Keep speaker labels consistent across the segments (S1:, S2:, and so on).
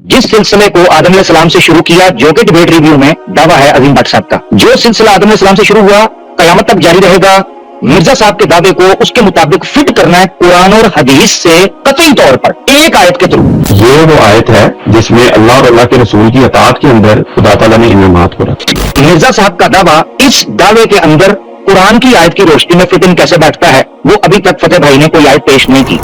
S1: जिस सिलसिले को आदम अलैहिस्सलाम से शुरू किया, जो कि डिबेट रिव्यू में दावा है अजीम भट्ट साहब का, जो सिलसिला आदम अलैहिस्सलाम से शुरू हुआ कयामत तक जारी रहेगा, मिर्जा साहब के दावे को उसके मुताबिक फिट करना है कुरान और हदीस से कतई तौर पर एक आयत के थ्रू।
S2: ये वो आयत है जिसमें अल्लाह और अल्लाह के रसूल की अताअत के अंदर खुदा ताला ने इनामात को रखा।
S1: मिर्जा साहब का दावा इस दावे के अंदर कुरान की आयत की रोशनी में फिट इन कैसे बैठता है, वो अभी तक फतेह भाई ने कोई आयत पेश नहीं की।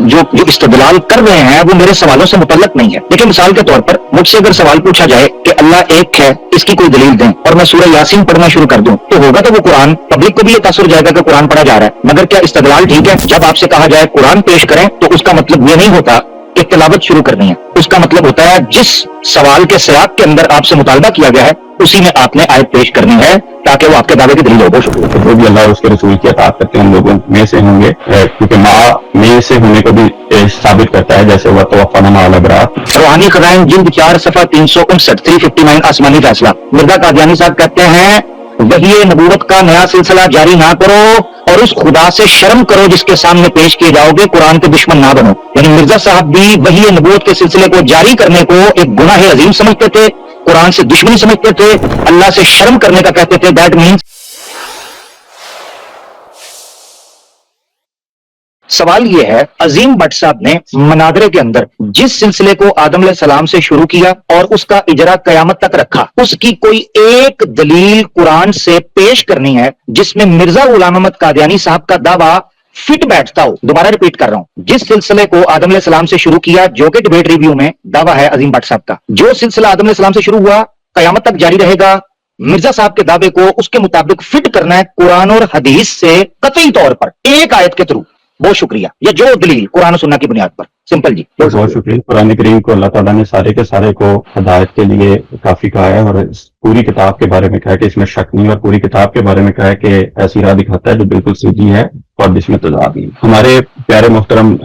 S1: जो इस्तदलाल कर रहे हैं वो मेरे सवालों से मुतल्लक नहीं है। लेकिन मिसाल के तौर पर मुझसे अगर सवाल पूछा जाए कि अल्लाह एक है, इसकी कोई दलील दें, और मैं सूरह यासीन पढ़ना शुरू कर दूं, तो होगा तो वो कुरान, पब्लिक को भी ये तासुर जाएगा कि कुरान पढ़ा जा रहा है। मगर क्या इस्तदलाल ठीक है? जब आपसे कहा जाए कुरान पेश करें तो उसका मतलब ये नहीं होता कि तिलावत शुरू करनी है। उसका मतलब होता है जिस सवाल के सियाक के अंदर आपसे मुतालबा किया गया है उसी में आपने आयत पेश करनी है ताकि वो आपके दावे की दलील हो।
S2: जो भी अल्लाह और उसके रसूल की अताअत करते हैं उन लोगों में से होंगे, क्योंकि माँ में से होने को भी साबित करता है, जैसे वह तवफ़्फ़ाना मअल अबरार।
S1: रूहानी ख़ज़ाइन जिल्द 4 सफ़ा 359 359 आसमानी फैसला। मिर्जा कादियानी साहब कहते हैं वही नबूवत का नया सिलसिला जारी ना करो और उस खुदा से शर्म करो जिसके सामने पेश किए जाओगे, कुरान के दुश्मन ना बनो। यानी मिर्जा साहब भी वही नबूवत के सिलसिले को जारी करने को एक गुनाह अजीम समझते थे, कुरान से दुश्मनी समझते थे, अल्लाह से शर्म करने का कहते थे। दैट मीन्स सवाल ये है, अजीम भट्ट साहब ने मनादरे के अंदर जिस सिलसिले को आदम अलैहिस्सलाम से शुरू किया और उसका इजरा कयामत तक रखा, उसकी कोई एक दलील कुरान से पेश करनी है जिसमें मिर्जा गुलाम अहमद कादियानी साहब का दावा फिट बैठता हो। दोबारा रिपीट कर रहा हूं, जिस सिलसिले को आदम अलैहिस्सलाम से शुरू किया, जो कि डिबेट रिव्यू में दावा है अजीम भट्ट साहब का, जो सिलसिला आदम अलैहिस्सलाम से शुरू हुआ कयामत तक जारी रहेगा, मिर्जा साहब के दावे को उसके मुताबिक फिट करना है कुरान और हदीस से कतई तौर पर एक आयत के थ्रू। बहुत शुक्रिया। ये जो दलील कुरान और सुन्नह की बुनियाद पर। सिंपल जी,
S2: बहुत शुक्रिया। कुरान करीम को अल्लाह ताला ने सारे के सारे को हिदायत के लिए काफी कहा है और पूरी किताब के बारे में कहा है कि इसमें शक नहीं, और पूरी किताब के बारे में कहा है कि ऐसी राह दिखाता है जो बिल्कुल सीधी है और जिसमें तजाद नहीं। हमारे प्यारे मोहतरम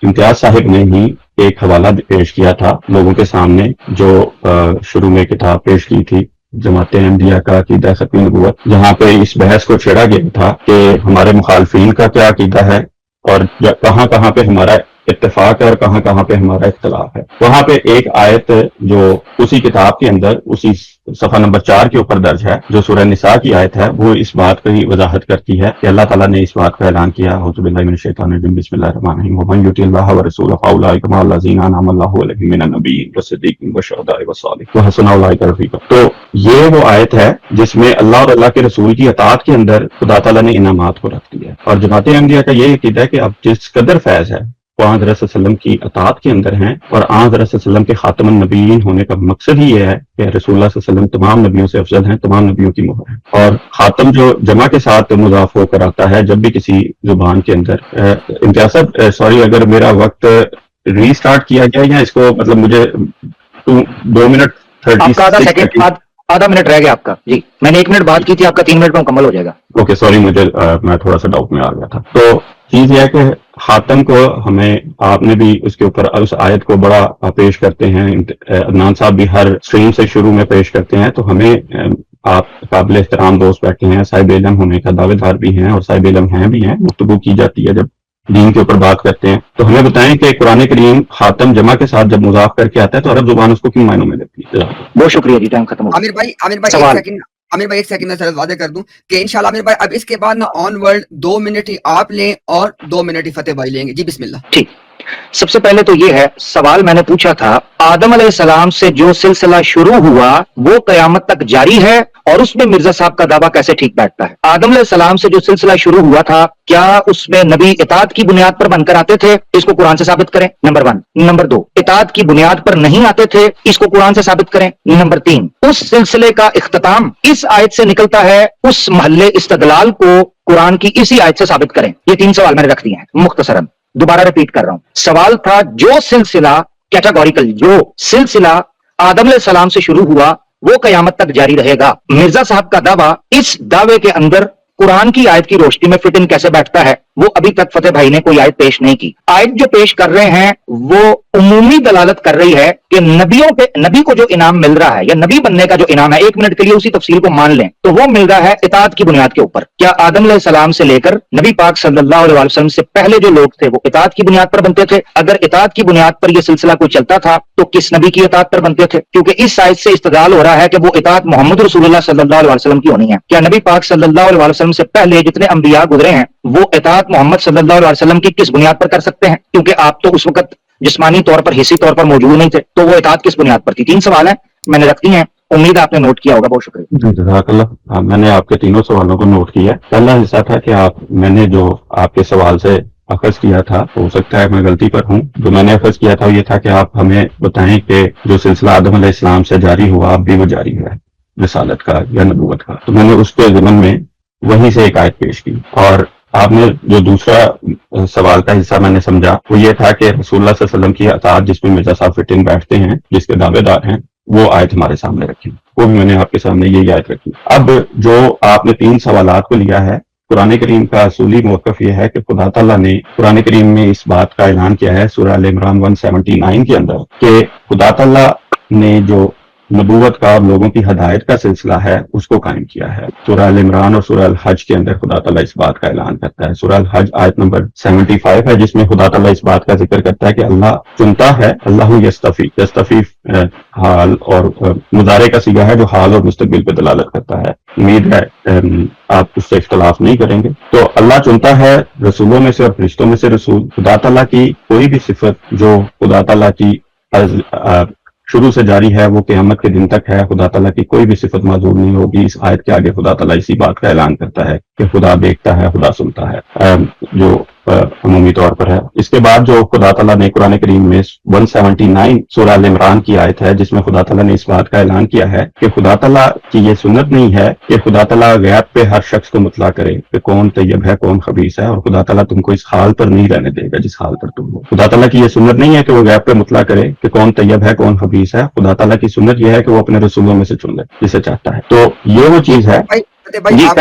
S2: इम्तियाज साहिब ने ही एक हवाला पेश किया था लोगों के सामने, जो शुरू में किताब पेश की थी जमात अहमदिया का अकीदा खत्मी नबूवत, जहाँ पे इस बहस को छेड़ा गया था कि हमारे मुखालफीन का क्या अकीदा है और कहाँ कहाँ पे हमारा इत्तेफाक है और कहाँ कहाँ पे हमारा इख्तलाफ है। वहां पे एक आयत जो उसी किताब के अंदर उसी सफा नंबर 4 के ऊपर दर्ज है, जो सूरह निसा की आयत है, वो इस बात की वजाहत करती है कि अल्लाह ताला ने इस बात का ऐलान किया, औज़ु बिल्लाहि मिनश शैतानिर रजीम, बिस्मिल्लाहिर रहमानिर रहीम, वमन युतिल्लाह व रसूलहु फउलाइका मअल्लज़ीना अनअमा अल्लाहु अलैहिम मिनन नबिय्यीन वस्सिद्दीक़ीन वशुहदाኢ वस्सालिहीन व हसुन उलाइका रफ़ीक़ा। तो ये वो आयत है जिसमें अल्लाह और अल्लाह के रसूल की अताअत के अंदर खुदा ताला ने इनामात को रख दिया। और जमात अहमदिया का ये अकीदा है कि अब जिस कदर फैज़ है वो आन हज़रत सल्लल्लाहु अलैहि वसल्लम की अताअत के अंदर हैं, और आन हज़रत सल्लल्लाहु अलैहि वसल्लम के खातमुन नबिय्यीन होने का मकसद ही ये है कि रसूलुल्लाह सल्लल्लाहु अलैहि वसल्लम तमाम नबियों से अफजल हैं, तमाम नबियों की मोहर है। और खातम जो जमा के साथ मुजाफ होकर आता है जब भी किसी जुबान के अंदर। इम्तियाज साहब सॉरी अगर मेरा वक्त रीस्टार्ट किया गया या इसको मतलब मुझे 2 मिनट 30
S1: आधा मिनट रह गया आपका जी। मैंने 1 मिनट बात की थी, आपका 3 मिनट में मुकम्मल हो जाएगा।
S2: ओके सॉरी, मुझे मैं थोड़ा सा डाउट में आ गया था। तो चीज यह है कि खातम को हमें आपने भी उसके ऊपर उस आयत को बड़ा पेश करते हैं, अदनान साहब भी हर स्ट्रीम से शुरू में पेश करते हैं, तो हमें आप काबिल एहतराम दोस्त बैठे हैं, साहिब इल्म होने का दावेदार भी हैं और साहिब इल्म हैं भी हैं, गुफ्तगू की जाती है जब दीन के ऊपर बात करते हैं, तो हमें बताएं कि कुरान करीम खातम जमा के साथ जब मुजाफ करके आता है तो अरब जुबान उसको किन मायनों में लेती है?
S1: बहुत शुक्रिया जी, टाइम खत्म हो गया।
S3: आमिर भाई एक सेकंड में सर वादे कर दूं कि इंशाल्लाह आमिर भाई अब इसके बाद ना ऑन वर्ल्ड 2 मिनट ही आप लें और 2 मिनट ही फतेह भाई लेंगे जी। बिस्मिल्लाह।
S1: ठीक, सबसे पहले तो ये है, सवाल मैंने पूछा था आदम अलैहिस्सलाम से जो सिलसिला शुरू हुआ वो कयामत तक जारी है और उसमें मिर्जा साहब का दावा कैसे ठीक बैठता है। आदम अलैहिस्सलाम से जो सिलसिला शुरू हुआ था क्या उसमें नबी इताअत की बुनियाद पर बनकर आते थे? इसको कुरान से साबित करें, नंबर 1। नंबर 2, इताअत की बुनियाद पर नहीं आते थे, इसको कुरान से साबित करें। नंबर 3, उस सिलसिले का इख्तिताम इस आयत से निकलता है, उस महल्ले इस्तदलाल को कुरान की इसी आयत से साबित करें। ये 3 सवाल मैंने रख दिए हैं मुख्तसरन। दोबारा रिपीट कर रहा हूं, सवाल था जो सिलसिला कैटेगोरिकल, जो सिलसिला आदम अलैहिस्सलाम से शुरू हुआ वो कयामत तक जारी रहेगा। मिर्जा साहब का दावा, इस दावे के अंदर कुरान की आयत की रोशनी में फिट इन कैसे बैठता है, वो अभी तक फतेह भाई ने कोई आयत पेश नहीं की। आयत जो पेश कर रहे हैं वो उमूमी दलालत कर रही है कि नबी को जो इनाम मिल रहा है या नबी बनने का जो इनाम है, 1 मिनट के लिए उसी तफसील को मान लें तो वो मिल रहा है इताअत की बुनियाद के ऊपर। क्या आदम अलैहिस्सलाम से लेकर नबी पाक सल्लल्लाहु अलैहि वसल्लम से पहले जो लोग थे वो इताअत की बुनियाद पर बनते थे? अगर इताअत की बुनियाद पर यह सिलसिला कोई चलता था तो किस नबी की इताअत पर बनते थे? क्योंकि इस आयत से इस्तदलाल हो रहा है कि वो इताअत मोहम्मद रसूलुल्लाह सल्लल्लाहु अलैहि वसल्लम की होनी है। क्या नबी पाक सल्लल्लाहु अलैहि वसल्लम से पहले जितने अंबिया गुजरे हैं वो इताअत मोहम्मद सल्लल्लाहु अलैहि वसल्लम की किस बुनियाद पर कर सकते हैं? क्योंकि आप तो उस वक्त जिस्मानी तौर पर, हिस्सी तौर पर मौजूद नहीं थे, तो वो इताअत किस बुनियाद पर थी? 3 सवाल है, मैंने रख दिए हैं, उम्मीद है आपने नोट किया होगा। बहुत शुक्रिया।
S2: जज़ाकल्लाह। मैंने आपके तीनों सवालों को नोट किया। पहला हिस्सा था कि मैंने जो आपके सवाल से अखज़ किया था, हो सकता है मैं गलती पर हूँ। जो मैंने अखज़ किया था ये था कि आप हमें बताएं कि जो सिलसिला आदम अलैहिस्सलाम से जारी हुआ अब भी वो जारी है, रिसालत का या नबूवत का। तो मैंने उसके ज़मन में वहीं से एक आयत पेश की, और आपने जो दूसरा सवाल का हिस्सा मैंने समझा वो ये था कि रसूलुल्लाह सल्लल्लाहु अलैहि वसल्लम की अताअत जिसमें मिर्जा साहब फिट इन बैठते हैं, जिसके दावेदार हैं, वो आयत हमारे सामने रखी, वो भी मैंने आपके सामने यही आयत रखी। अब जो आपने 3 सवालात को लिया है, कुरान करीम का असूली मौक़िफ़ यह है कि खुदा ताला ने कुरान करीम में इस बात का ऐलान किया है सूरह अल इमरान 179 के अंदर कि खुदा ताला ने जो नबूवत का और लोगों की हदायत का सिलसिला है उसको कायम किया है। सूरह अल इमरान और सूरह अल हज के अंदर खुदा ताला इस बात का ऐलान करता है। सूरह अल हज आयत नंबर 75 है, जिसमें खुदा ताला इस बात का जिक्र करता है कि अल्लाह चुनता है, अल्लाह यस्तफी हाल और मुजारे का सीगा है जो हाल और मुस्तकबिल पे दलालत करता है। उम्मीद है आप उससे इख्तलाफ नहीं करेंगे। तो अल्लाह चुनता है रसूलों में से और फरिश्तों में से रसूल। खुदा ताला की कोई भी सिफत जो खुदा ताला की शुरू से जारी है वो क़यामत के दिन तक है। खुदा ताला की कोई भी सिफत माजूर नहीं होगी। इस आयत के आगे खुदा ताला इसी बात का ऐलान करता है कि खुदा देखता है, खुदा सुनता है, जो अमूमी तौर पर है। इसके बाद जो खुदा ताला ने कुरान करीम में 179 सूरह अल इमरान की आयत है, जिसमें खुदा ताला ने इस बात का ऐलान किया है कि खुदा ताला की ये सुन्नत नहीं है कि खुदा ताला गैब पे हर शख्स को मुतला करे कि कौन तैयब है कौन खबीस है, और खुदा ताला तुमको इस हाल पर नहीं रहने देगा जिस हाल पर तुम हो। खुदा ताला की ये सुन्नत नहीं है कि वो गैब पे मुतला करे कि कौन तैयब है कौन खबीस है। खुदा ताला की सुन्नत यह है कि वो अपने रसूलों में से चुन ले जिसे चाहता है। तो ये वो चीज है।
S3: भाई आप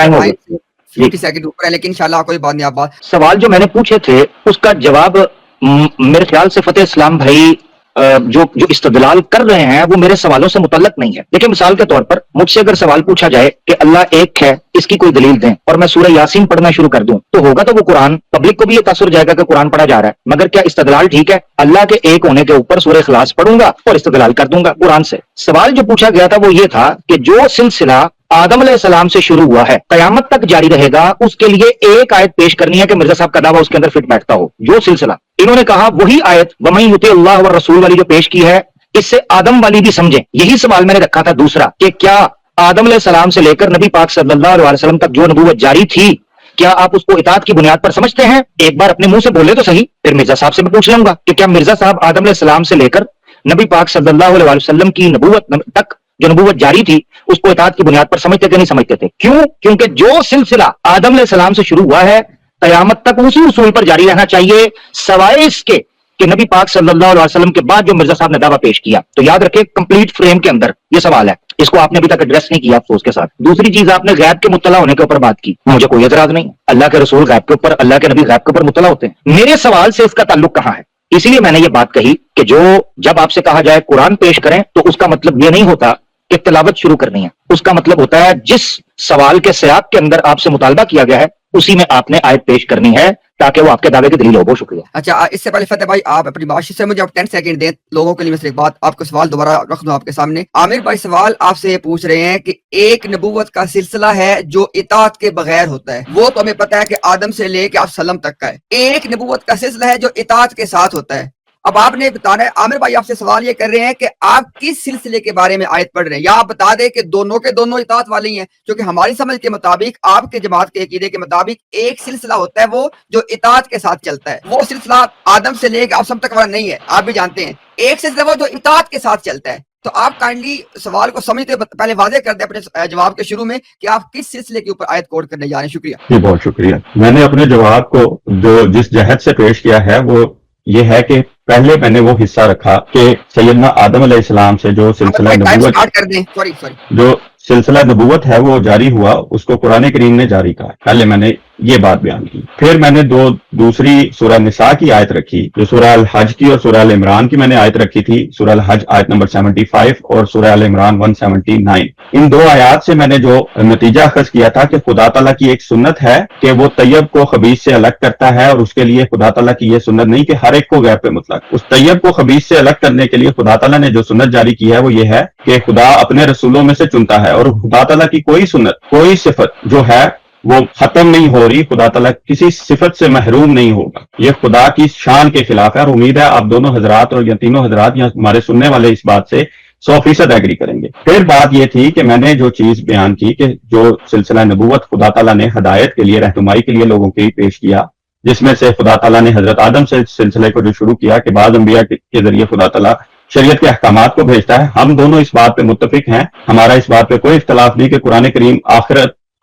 S3: 50 सेकंड ऊपर है, लेकिन इंशाल्लाह कोई बात नहीं। आप बात
S1: सवाल जो मैंने पूछे थे उसका जवाब मेरे ख्याल से फतेह इस्लाम भाई जो इस्तदलाल कर रहे हैं वो मेरे सवालों से मुतल्लक नहीं है। देखिए, मिसाल के तौर पर मुझसे अगर सवाल पूछा जाए कि अल्लाह एक है, इसकी कोई दलील दें, और मैं सूरह यासीन पढ़ना शुरू कर दूं तो होगा तो वो कुरान, पब्लिक को भी ये तासुर जाएगा कि कुरान पढ़ा जा रहा है। मगर क्या इस्तदलाल ठीक है? अल्लाह के एक होने के ऊपर सूरह इखलास पढ़ूंगा और इस्तदलाल कर दूंगा कुरान से। सवाल जो पूछा गया था वो ये था कि जो सिलसिला आदम अलैहिस्सलाम से शुरू हुआ है कयामत तक जारी रहेगा, उसके लिए एक आयत पेश करनी है कि मिर्जा साहब का दावा उसके अंदर फिट बैठता हो। जो सिलसिला इन्होंने कहा वही आयत वमन युति अल्लाह व रसूल वाली जो पेश की है, इससे आदम वाली भी समझे। यही सवाल मैंने रखा था दूसरा कि क्या आदम अलैहिस्सलाम से लेकर नबी पाक सल्लल्लाहु अलैहि वसल्लम तक जो नबूवत जारी थी, क्या आप उसको इताअत की बुनियाद पर समझते हैं? एक बार अपने मुंह से बोले तो सही, फिर मिर्जा साहब से मैं पूछ लूंगा कि क्या मिर्जा साहब आदम अलैहिस्सलाम से लेकर नबी पाक सल्लल्लाहु अलैहि वसल्लम की नबूवत तक जो नबूवत जारी थी उसको इताअत की बुनियाद पर समझते थे नहीं समझते थे? क्यों? क्योंकि जो सिलसिला आदम अलैहिस्सलाम से शुरू हुआ है कयामत तक उसी उसूल पर जारी रहना चाहिए, सवाए इसके कि नबी पाक सल्लल्लाहु अलैहि वसल्लम के बाद जो मिर्जा साहब ने दावा पेश किया। तो याद रखें, कंप्लीट फ्रेम के अंदर ये सवाल है, इसको आपने अभी तक एड्रेस नहीं किया अफसोस के साथ। दूसरी चीज, आपने गैब के मुत्तला होने के ऊपर बात की, मुझे कोई एतराज नहीं। अल्लाह के रसूल गैब के ऊपर, अल्लाह के नबी गैब के ऊपर मुत्तला होते हैं। मेरे सवाल से इसका ताल्लुक कहां है? इसलिए मैंने ये बात कही कि जब आपसे कहा जाए कुरान पेश करें तो उसका मतलब ये नहीं होता कि तिलावत शुरू करनी है। उसका मतलब होता है जिस सवाल के सियाक के अंदर आपसे मुतालबा किया गया है उसी में आपने आयत पेश करनी है ताकि वो आपके दावे की दलील हो। बहुत शुक्रिया।
S3: अच्छा, इससे पहले फतेह भाई आप अपनी बात से मुझे 10 सेकंड दें लोगों के लिए। मैं एक बात आपको सवाल दोबारा रख दूं आपके सामने। आमिर भाई सवाल आपसे पूछ रहे हैं कि एक नबूवत का सिलसिला है जो इताअत के बगैर होता है, वो तो हमें पता है कि आदम से लेके आप सलम तक का है। एक नबूवत का सिलसिला है जो इताअत के साथ होता है। अब आपने बताना है, आमिर भाई आपसे सवाल ये कर रहे हैं कि आप किस सिलसिले के बारे में आयत पढ़ रहे हैं, या आप बता दें कि दोनों के दोनों इताअत वाले ही हैं। क्योंकि हमारी समझ के मुताबिक, आपके जमात के अकीदे के मुताबिक एक सिलसिला होता है वो जो इताअत के साथ चलता है। वो सिलसिला आदम से लेकर आप सब तक वाला नहीं है, आप भी जानते हैं। एक सिलसिला वो जो इताअत के साथ चलता है। तो आप काइंडली सवाल को समझते पहले वादे कर दे अपने जवाब के शुरू में कि आप किस सिलसिले के ऊपर आयत कोट करने जा रहे हैं। शुक्रिया
S2: जी, बहुत शुक्रिया। मैंने अपने जवाब को जो जिस जहद से पेश किया है वो ये है कि पहले मैंने वो हिस्सा रखा कि सैयदना आदम अलैहिस्सलाम से जो सिलसिला नबूवत
S3: स्टार्ट कर दें। सॉरी
S2: जो सिलसिला नबूवत है वो जारी हुआ, उसको कुरान करीम ने जारी कहा। पहले मैंने ये बात बयान की। फिर मैंने दूसरी सूरह निसा की आयत रखी, जो सूरह अल हज की और सूरह अल इमरान की मैंने आयत रखी थी, सूरह अल हज आयत नंबर 75 और सूरह अल इमरान 179। इन दो आयत से मैंने जो नतीजा अखज़ किया था कि खुदा ताला की एक सुन्नत है कि वो तैयब को खबीस से अलग करता है, और उसके लिए खुदा ताला की ये सुन्नत नहीं कि हर एक को गैर पे मुतलक, उस तैयब को खबीस से अलग करने के लिए खुदा ताला ने जो सुन्नत जारी की है वो ये है कि खुदा अपने रसूलों में से चुनता है, और खुदा ताला की कोई सुन्नत, कोई सिफत जो है वो खत्म नहीं हो रही, खुदा ताला किसी सिफत से महरूम नहीं होगा। ये खुदा की शान के खिलाफ है, और उम्मीद है आप दोनों हजरात और या तीनों हजरात या हमारे सुनने वाले इस बात से 100% एग्री करेंगे। फिर बात ये थी कि मैंने जो चीज बयान की कि जो सिलसिला नबूवत खुदा ताला ने हदायत के लिए, रहनुमाई के लिए लोगों के लिए पेश किया, जिसमें से खुदा ताला ने हजरत आदम से सिलसिले को जो शुरू किया कि बाद अंबिया के जरिए खुदा ताला शरीयत के अहकामात को भेजता है। हम दोनों इस बात पे मुत्तफिक हैं, हमारा इस बात पे कोई इख्तलाफ नहीं कि कुरान करीम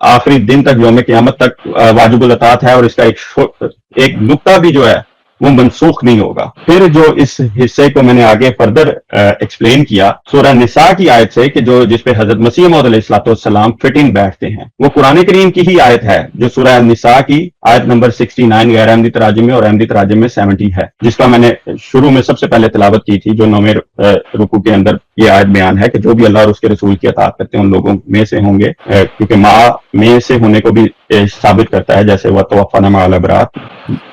S2: आखिरी दिन तक, यौम क़यामत तक वाजिबुल अतात है, और इसका एक नुक्ता भी जो है वो मनसूख नहीं होगा। फिर जो इस हिस्से को मैंने आगे फर्दर एक्सप्लेन किया सूरह निसा की आयत से, कि जो जिसपे हजरत मसीह मौद अलैहिस्सलाम फिट इन बैठते हैं, वो कुरान करीम की ही आयत है, जो सूरह निसा की आयत नंबर 69 गैर अहमदी तराजिम में और अहमदी तराजिम में 70 है, जिसका मैंने शुरू में सबसे पहले तिलावत की थी, जो 9वें रुकू के अंदर ये आयत बयान है कि जो भी अल्लाह और उसके रसूल की अताअत करते हैं उन लोगों में से होंगे, क्योंकि माँ में से होने को भी साबित करता है, जैसे वह तवफ़्फ़ाना मअल अबरार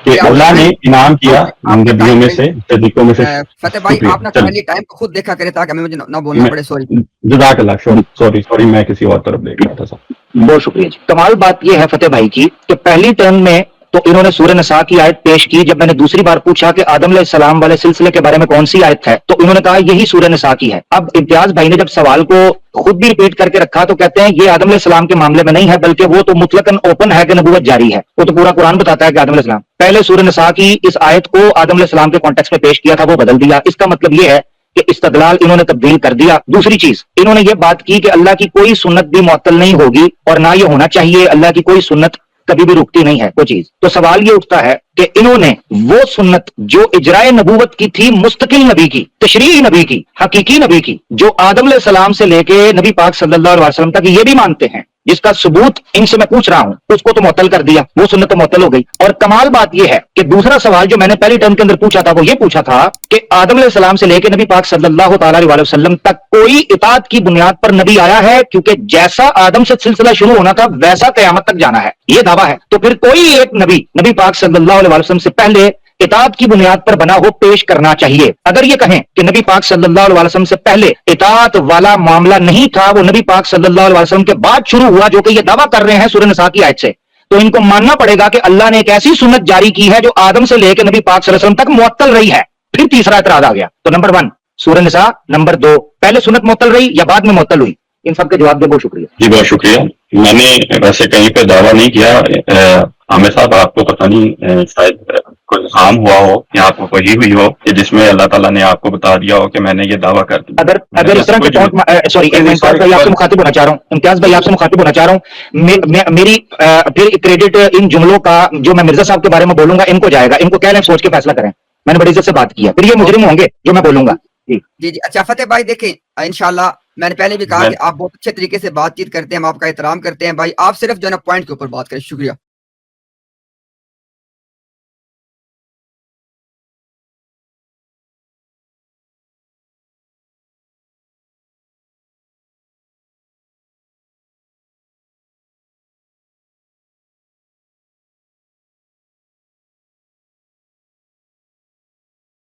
S2: कि अल्लाह ने इनाम किया नबियों में से, सिद्दीकों में से।
S3: फतेह भाई, आप ना खाली टाइम को खुद देखा करें ताकि मुझे ना बोलना पड़े। सॉरी
S2: जज़ाकल्लाह, सॉरी मैं किसी और तरफ देख रहा था सर।
S1: बहुत शुक्रिया जी। कमाल बात यह है फतेह भाई की कि पहली टर्न में तो इन्होंने सूरह निसा की आयत पेश की। जब मैंने दूसरी बार पूछा कि आदम अलैहिस्सलाम वाले सिलसिले के बारे में कौन सी आयत है, तो इन्होंने कहा यही सूरह निसा की है। अब इम्तियाज भाई ने जब सवाल को खुद भी रिपीट करके रखा तो कहते हैं ये आदम अलैहिस्सलाम के मामले में नहीं है, बल्कि वो तो मुतलकन ओपन है कि नबूवत जारी है। वो तो पूरा कुरान बताता है कि आदम अलैहिस्सलाम पहले सूरह निसा की इस आयत को आदम अलैहिस्सलाम के कॉन्टेक्स्ट में पेश किया था, वो बदल दिया। इसका मतलब ये है कि इस्तदलाल इन्होंने तब्दील कर दिया। दूसरी चीज, इन्होंने ये बात की कि अल्लाह की कोई सुन्नत भी मुअत्तल नहीं होगी और ना ये होना चाहिए, अल्लाह की कोई सुन्नत कभी भी रुकती नहीं है वो चीज। तो सवाल ये उठता है कि इन्होंने वो सुन्नत जो इजराए नबूवत की थी, मुस्तकिल नबी की, तशरीई नबी की, हकीकी नबी की, जो आदम अलैहिस्सलाम से लेके नबी पाक सल्लल्लाहु अलैहि वसल्लम तक ये भी मानते हैं, जिसका सबूत इनसे मैं पूछ रहा हूं, उसको तो मुअत्तल कर दिया, वो सुन्नत तो मुअत्तल हो गई। और कमाल बात यह है कि दूसरा सवाल जो मैंने पहली टर्म के अंदर पूछा था वो ये पूछा था कि आदम अलैहिस्सलाम से लेकर नबी पाक सल्लल्लाहु अलैहि वसल्लम तक कोई इताअत की बुनियाद पर नबी आया है, क्योंकि जैसा आदम से सिलसिला शुरू होना था वैसा क़यामत तक जाना है, ये दावा है। तो फिर कोई एक नबी पाक सल्लल्लाहु अलैहि वसल्लम से पहले इताअत की बुनियाद पर बना हो पेश करना चाहिए। अगर ये कहें कि नबी पाक सल्लल्लाहु अलैहि वसल्लम से पहले इताअत वाला मामला नहीं था, वो नबी पाक सल्लल्लाहु अलैहि वसल्लम के बाद शुरू हुआ, जो कि ये दावा कर रहे हैं सूरह निसा की आयत से, तो इनको मानना पड़ेगा कि अल्लाह ने एक ऐसी सुन्नत जारी की है जो आदम से लेकर नबी पाक सल्लल्लाहु अलैहि वसल्लम तक मुअत्तल रही है। फिर तीसरा इतराज आ गया। तो नंबर 1 सूरह निसा, नंबर 2 पहले सुन्नत मुअत्तल रही या बाद में मुअत्तल हुई? इन सबके जवाब दे। बहुत शुक्रिया
S2: जी, बहुत शुक्रिया। मैंने वैसे कहीं पे दावा नहीं किया आमिर साहब, आपको पता नहीं शायद कोई इल्हाम हुआ हो या आपको वही हुई हो कि जिसमें अल्लाह ताला ने आपको बता दिया हो कि मैंने ये दावा कर दिया।
S1: अगर इस तरह के सॉरी, इम्तियाज भाई आपसे मुखातिब होना चाह रहा हूँ, इम्तियाज भाई आपसे मुखातिब होना चाह रहा हूँ। मेरी फिर क्रेडिट इन जुमलों का जो मैं मिर्जा साहब के बारे में बोलूंगा इनको जाएगा, इनको क्या लें सोच के फैसला करें। मैंने बड़ी इज्जत से बात की है, फिर ये मुजरिम होंगे जो मैं बोलूंगा।
S3: जी जी। अच्छा फतेह भाई, देखें इंशाल्लाह मैंने पहले भी कहा कि आप बहुत अच्छे तरीके से बातचीत करते हैं, हम आपका एहतराम करते हैं भाई। आप सिर्फ जो है ना पॉइंट के ऊपर बात करें। शुक्रिया।